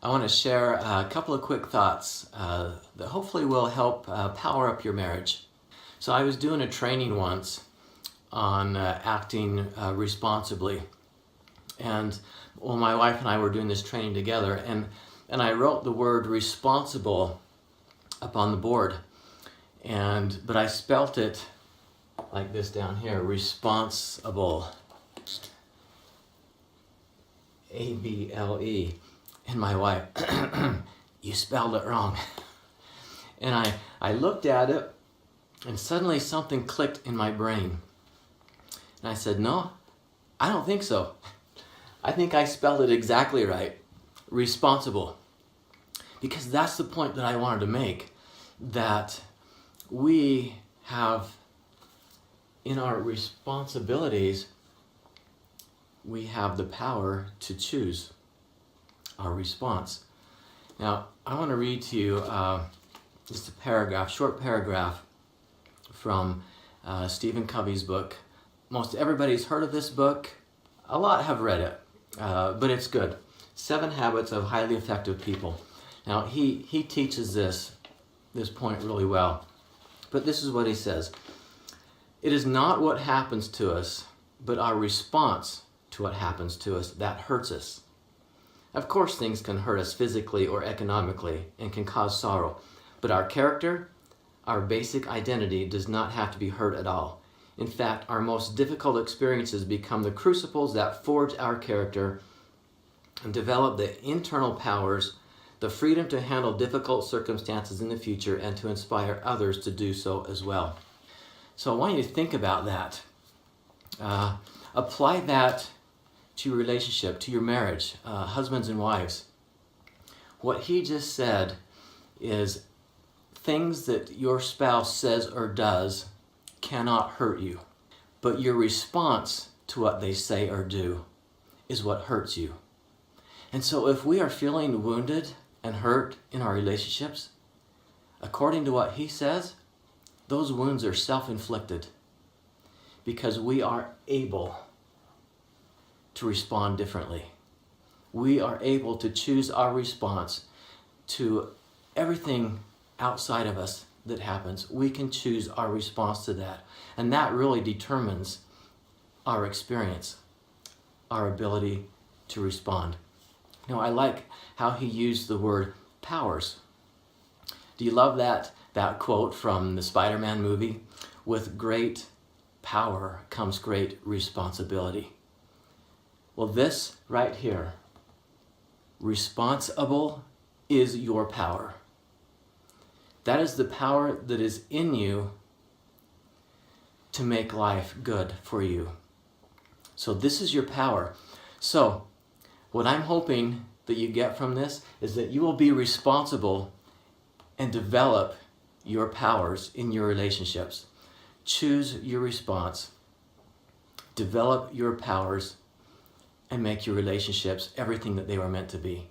I want to share a couple of quick thoughts that hopefully will help power up your marriage. So I was doing a training once on acting responsibly, and my wife and I were doing this training together, and I wrote the word responsible up on the board, but I spelt it like this down here, responsible, A-B-L-E. And my wife, you spelled it wrong. And I looked at it, and suddenly something clicked in my brain. And I said, no, I don't think so. I think I spelled it exactly right, responsible. Because that's the point that I wanted to make, that we have, in our responsibilities, we have the power to choose our response. Now, I want to read to you just a paragraph, short paragraph from Stephen Covey's book. Most everybody's heard of this book. A lot have read it, but it's good. 7 Habits of Highly Effective People. Now, he teaches this point really well. But this is what he says. It is not what happens to us, but our response to what happens to us that hurts us. Of course, things can hurt us physically or economically and can cause sorrow, but our character, our basic identity does not have to be hurt at all. In fact, our most difficult experiences become the crucibles that forge our character and develop the internal powers, the freedom to handle difficult circumstances in the future and to inspire others to do so as well. So I want you to think about that. Apply that to your relationship, to your marriage, husbands and wives. What he just said is things that your spouse says or does cannot hurt you, but your response to what they say or do is what hurts you. And so if we are feeling wounded and hurt in our relationships, according to what he says, those wounds are self-inflicted because we are able to respond differently. We are able to choose our response to everything outside of us that happens. We can choose our response to that. And that really determines our experience, our ability to respond. Now, I like how he used the word powers. Do you love that quote from the Spider-Man movie? With great power comes great responsibility. Well, this right here, responsible, is your power. That is the power that is in you to make life good for you. So this is your power. So what I'm hoping that you get from this is that you will be responsible and develop your powers in your relationships. Choose your response, develop your powers, and make your relationships everything that they were meant to be.